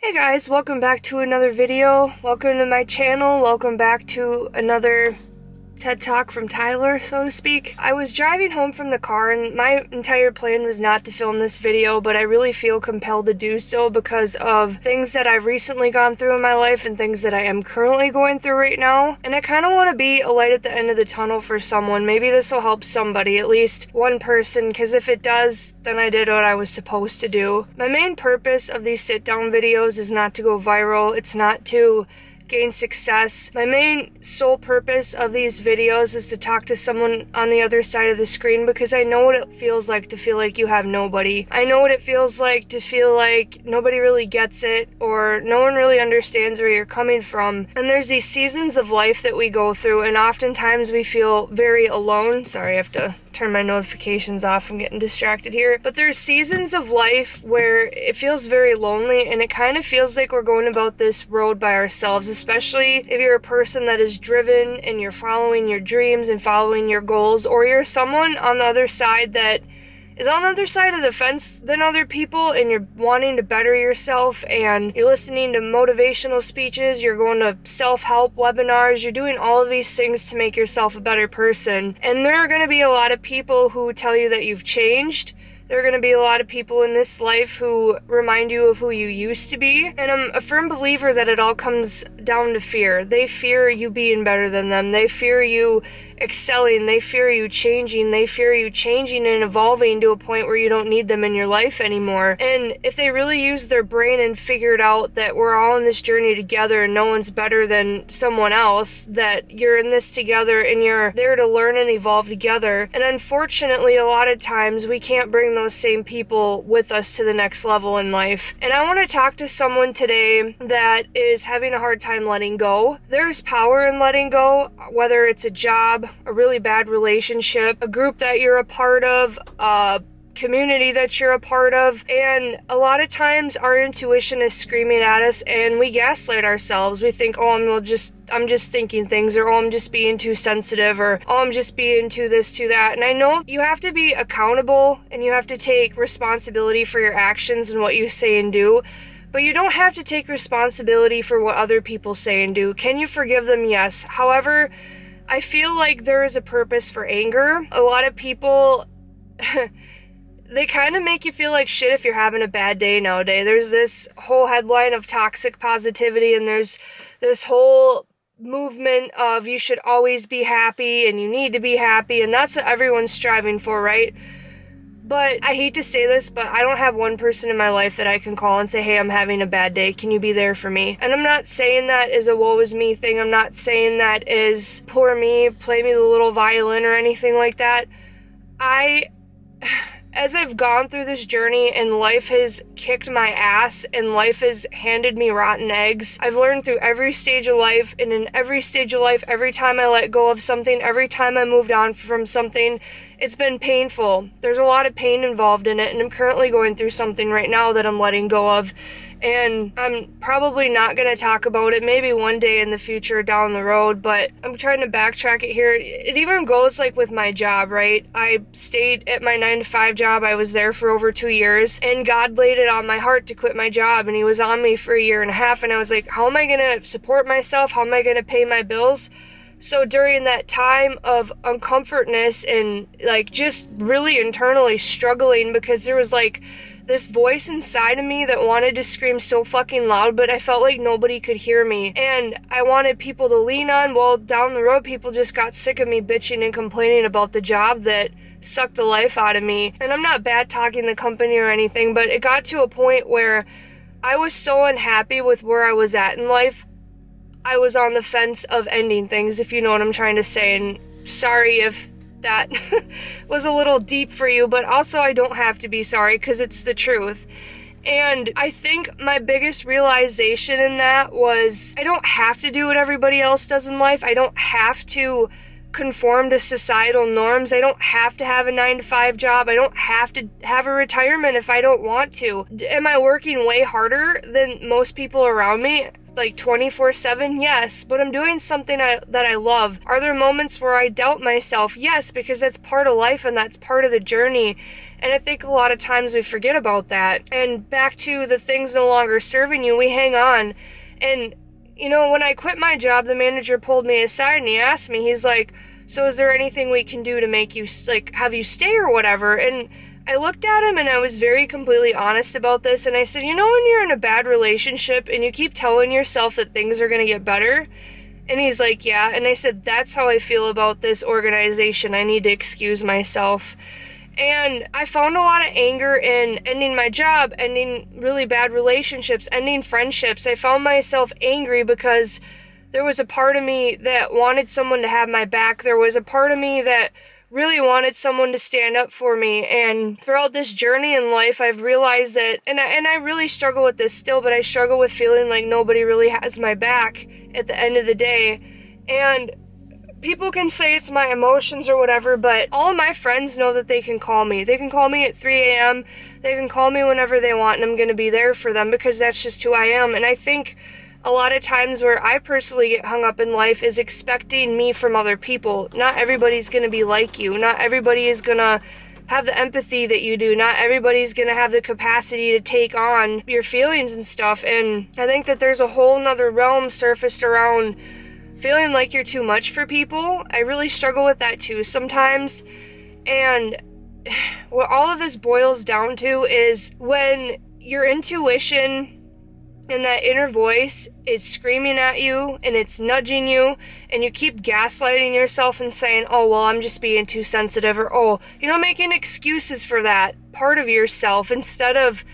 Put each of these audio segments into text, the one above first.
Hey guys, welcome back to another video. Welcome to my channel. Welcome back to another TED Talk from Tyler, so to speak. I was driving home from the car and my entire plan was not to film this video, but I really feel compelled to do so because of things that I've recently gone through in my life and things that I am currently going through right now. And I kind of want to be a light at the end of the tunnel for someone. Maybe this will help somebody, at least one person, because if it does, then I did what I was supposed to do. My main purpose of these sit-down videos is not to go viral. It's not to gain success. My main sole purpose of these videos is to talk to someone on the other side of the screen because I know what it feels like to feel like you have nobody. I know what it feels like to feel like nobody really gets it or no one really understands where you're coming from. And there's these seasons of life that we go through and oftentimes we feel very alone. Sorry, I have to turn my notifications off. I'm getting distracted here. But there's seasons of life where it feels very lonely and it kind of feels like we're going about this road by ourselves, especially if you're a person that is driven and you're following your dreams and following your goals, or you're someone on the other side that is on the other side of the fence than other people and you're wanting to better yourself and you're listening to motivational speeches, you're going to self-help webinars, you're doing all of these things to make yourself a better person. And there are going to be a lot of people who tell you that you've changed. There are going to be a lot of people in this life who remind you of who you used to be. And I'm a firm believer that it all comes down to fear. They fear you being better than them. They fear you excelling. They fear you changing. They fear you changing and evolving to a point where you don't need them in your life anymore. And if they really use their brain and figured out that we're all in this journey together and no one's better than someone else, that you're in this together and you're there to learn and evolve together. And unfortunately, a lot of times we can't bring those same people with us to the next level in life. And I want to talk to someone today that is having a hard time letting go. There's power in letting go, whether it's a job, a really bad relationship, a group that you're a part of, a community that you're a part of, and a lot of times our intuition is screaming at us and we gaslight ourselves. We think, oh, I'm just thinking things, or oh, I'm just being too sensitive, or oh, I'm just being too this, too that. And I know you have to be accountable and you have to take responsibility for your actions and what you say and do, but you don't have to take responsibility for what other people say and do. Can you forgive them? Yes. However, I feel like there is a purpose for anger. A lot of people they kind of make you feel like shit if you're having a bad day nowadays. There's this whole headline of toxic positivity, and there's this whole movement of you should always be happy and you need to be happy, and that's what everyone's striving for, right? But I hate to say this, but I don't have one person in my life that I can call and say, hey, I'm having a bad day. Can you be there for me? And I'm not saying that is a woe is me thing. I'm not saying that is poor me, play me the little violin or anything like that. As I've gone through this journey and life has kicked my ass and life has handed me rotten eggs, I've learned through every stage of life, and in every stage of life, every time I let go of something, every time I moved on from something, it's been painful. There's a lot of pain involved in it, and I'm currently going through something right now that I'm letting go of. And I'm probably not going to talk about it, maybe one day in the future down the road, but I'm trying to backtrack it here. It even goes like with my job, right? I stayed at my 9-to-5 job. I was there for over 2 years, and God laid it on my heart to quit my job, and he was on me for 1.5 years, and I was like, how am I going to support myself? How am I going to pay my bills? So during that time of uncomfortness and like just really internally struggling, because there was like this voice inside of me that wanted to scream so fucking loud, but I felt like nobody could hear me. And I wanted people to lean on. Well, down the road, people just got sick of me bitching and complaining about the job that sucked the life out of me. And I'm not bad talking the company or anything, but it got to a point where I was so unhappy with where I was at in life. I was on the fence of ending things, if you know what I'm trying to say. And sorry if that was a little deep for you, but also I don't have to be sorry because it's the truth. And I think my biggest realization in that was I don't have to do what everybody else does in life. I don't have to conform to societal norms. I don't have to have a 9-to-5 job. I don't have to have a retirement if I don't want to. Am I working way harder than most people around me? Like 24/7? Yes, but I'm doing something that I love. Are there moments where I doubt myself? Yes, because that's part of life and that's part of the journey. And I think a lot of times we forget about that. And back to the things no longer serving you, we hang on. And, you know, when I quit my job, the manager pulled me aside and he asked me, he's like, so is there anything we can do to make you, like, have you stay or whatever? And I looked at him and I was very completely honest about this. And I said, you know, when you're in a bad relationship and you keep telling yourself that things are going to get better? And he's like, yeah. And I said, that's how I feel about this organization. I need to excuse myself. And I found a lot of anger in ending my job, ending really bad relationships, ending friendships. I found myself angry because there was a part of me that wanted someone to have my back. There was a part of me that really wanted someone to stand up for me. And throughout this journey in life, I've realized that, and I really struggle with this still, but I struggle with feeling like nobody really has my back at the end of the day. And people can say it's my emotions or whatever, but all of my friends know that they can call me. They can call me at 3 a.m. They can call me whenever they want, and I'm going to be there for them because that's just who I am. And I think a lot of times where I personally get hung up in life is expecting me from other people. Not everybody's going to be like you. Not everybody is going to have the empathy that you do. Not everybody's going to have the capacity to take on your feelings and stuff. And I think that there's a whole nother realm surfaced around feeling like you're too much for people. I really struggle with that too sometimes. And what all of this boils down to is when your intuition and that inner voice is screaming at you and it's nudging you and you keep gaslighting yourself and saying, oh, well, I'm just being too sensitive, or, oh, you know, making excuses for that part of yourself instead of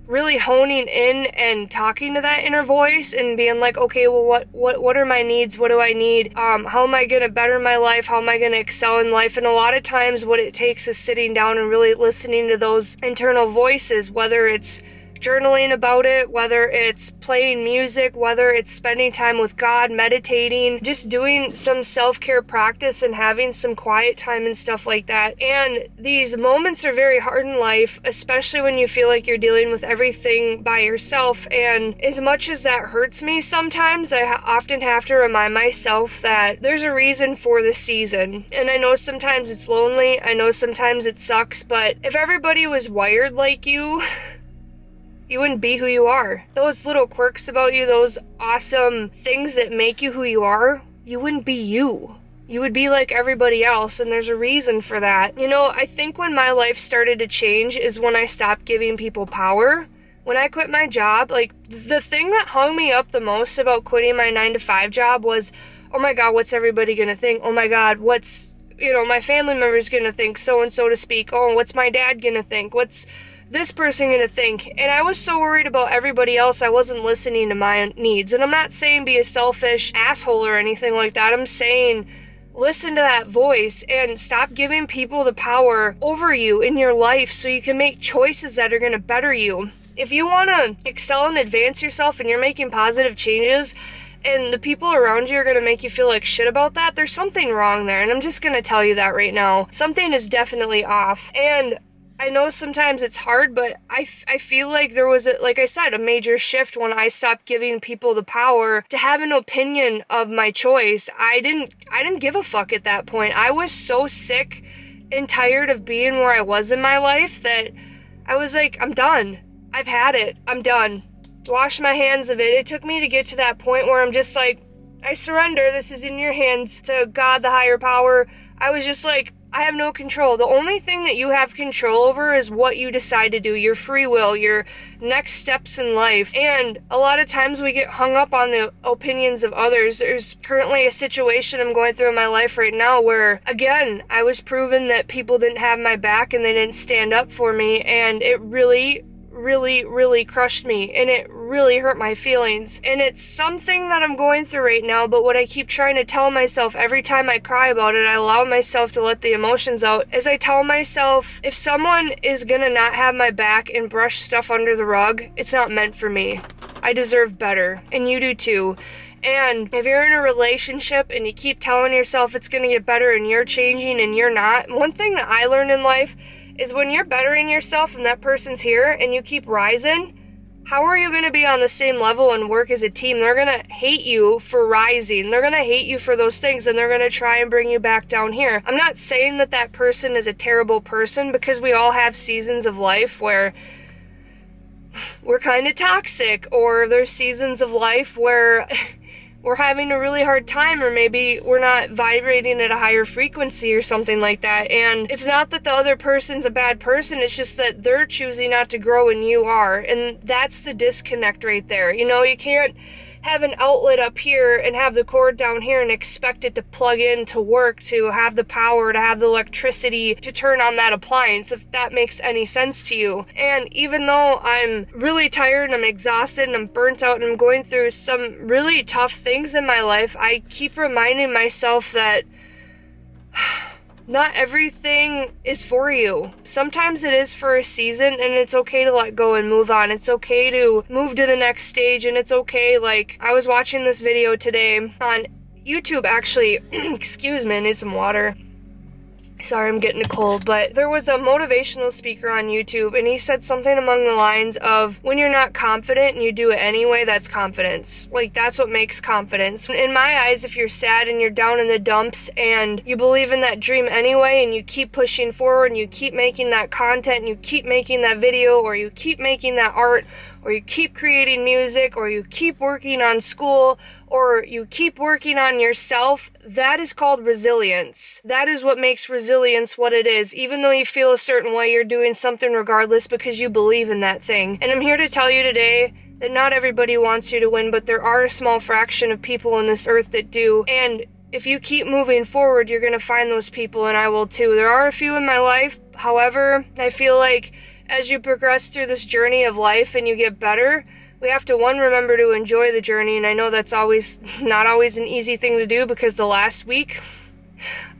really honing in and talking to that inner voice and being like, okay, well, what are my needs? What do I need? How am I going to better my life? How am I going to excel in life? And a lot of times what it takes is sitting down and really listening to those internal voices, whether it's journaling about it, whether it's playing music, whether it's spending time with God, meditating, just doing some self-care practice and having some quiet time and stuff like that. And these moments are very hard in life, especially when you feel like you're dealing with everything by yourself. And as much as that hurts me sometimes, I often have to remind myself that there's a reason for the season. And I know sometimes it's lonely, I know sometimes it sucks, but if everybody was wired like you wouldn't be who you are. Those little quirks about you, those awesome things that make you who you are, you wouldn't be you. You would be like everybody else, and there's a reason for that. You know, I think when my life started to change is when I stopped giving people power. When I quit my job, like, the thing that hung me up the most about quitting my 9-to-5 job was, oh my God, what's everybody gonna think? Oh my God, what's, you know, my family members gonna think, so and so to speak? Oh, what's my dad gonna think? What's this person gonna think? And I was so worried about everybody else, I wasn't listening to my needs. And I'm not saying be a selfish asshole or anything like that. I'm saying listen to that voice and stop giving people the power over you in your life so you can make choices that are gonna better you. If you wanna excel and advance yourself and you're making positive changes and the people around you are gonna make you feel like shit about that, there's something wrong there. And I'm just gonna tell you that right now. Something is definitely off. And I know sometimes it's hard, but I feel like there was, like I said, a major shift when I stopped giving people the power to have an opinion of my choice. I didn't give a fuck at that point. I was so sick and tired of being where I was in my life that I was like, I'm done. I've had it. I'm done. Wash my hands of it. It took me to get to that point where I'm just like, I surrender. This is in your hands, to God, the higher power. I was just like, I have no control. The only thing that you have control over is what you decide to do, your free will, your next steps in life. And a lot of times we get hung up on the opinions of others. There's currently a situation I'm going through in my life right now where, again, I was proven that people didn't have my back and they didn't stand up for me, and it really crushed me, and it really hurt my feelings. And it's something that I'm going through right now, but what I keep trying to tell myself every time I cry about it, I allow myself to let the emotions out, is I tell myself, if someone is gonna not have my back and brush stuff under the rug, it's not meant for me. I deserve better, and you do too. And if you're in a relationship and you keep telling yourself it's gonna get better and you're changing and you're not, one thing that I learned in life is when you're bettering yourself and that person's here and you keep rising, how are you going to be on the same level and work as a team? They're going to hate you for rising. They're going to hate you for those things, and they're going to try and bring you back down here. I'm not saying that that person is a terrible person, because we all have seasons of life where we're kind of toxic, or there's seasons of life where we're having a really hard time, or maybe we're not vibrating at a higher frequency or something like that. And it's not that the other person's a bad person, it's just that they're choosing not to grow and you are. And that's the disconnect right there. You know, you can't have an outlet up here and have the cord down here and expect it to plug in to work, to have the power, to have the electricity to turn on that appliance, if that makes any sense to you. And even though I'm really tired and I'm exhausted and I'm burnt out and I'm going through some really tough things in my life, I keep reminding myself that not everything is for you. Sometimes it is for a season, and it's okay to let go and move on. It's okay to move to the next stage, and it's okay. Like, I was watching this video today on YouTube, actually. Excuse me, I need some water. Sorry, I'm getting a cold, but there was a motivational speaker on YouTube, and he said something along the lines of, when you're not confident and you do it anyway, that's confidence. Like, that's what makes confidence. In my eyes, if you're sad and you're down in the dumps and you believe in that dream anyway, and you keep pushing forward and you keep making that content and you keep making that video, or you keep making that art, or you keep creating music, or you keep working on school, or you keep working on yourself, that is called resilience. That is what makes resilience what it is. Even though you feel a certain way, you're doing something regardless because you believe in that thing. And I'm here to tell you today that not everybody wants you to win, but there are a small fraction of people on this earth that do. And if you keep moving forward, you're going to find those people, and I will too. There are a few in my life. However, I feel like as you progress through this journey of life and you get better, we have to, one, remember to enjoy the journey. And I know that's not always an easy thing to do, because the last week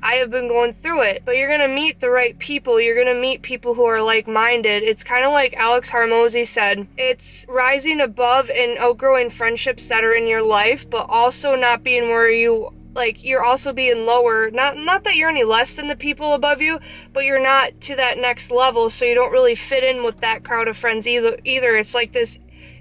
I have been going through it. But you're going to meet the right people. You're going to meet people who are like-minded. It's kind of like Alex Hormozi said. It's rising above and outgrowing friendships that are in your life, but also not being where you're also being lower. Not that you're any less than the people above you, but you're not to that next level, so you don't really fit in with that crowd of friends either. It's like this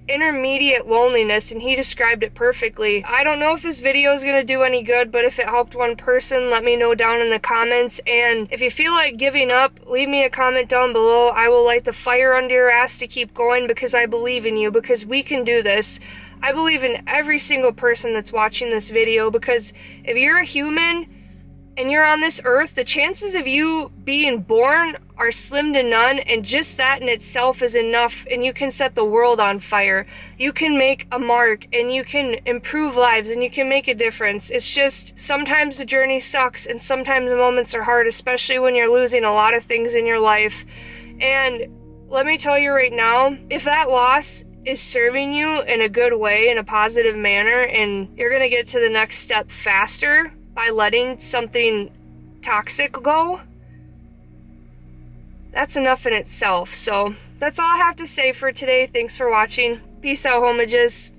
intermediate loneliness, and he described it perfectly. I don't know if this video is going to do any good, but if it helped one person, let me know down in the comments. And if you feel like giving up, leave me a comment down below. I will light the fire under your ass to keep going, because I believe in you, because we can do this. I believe in every single person that's watching this video, because if you're a human and you're on this earth, the chances of you being born are slim to none, and just that in itself is enough, and you can set the world on fire. You can make a mark, and you can improve lives, and you can make a difference. It's just, sometimes the journey sucks, and sometimes the moments are hard, especially when you're losing a lot of things in your life. And let me tell you right now, if that loss is serving you in a good way, in a positive manner, and you're gonna get to the next step faster by letting something toxic go, that's enough in itself. So that's all I have to say for today. Thanks for watching. Peace out, homages.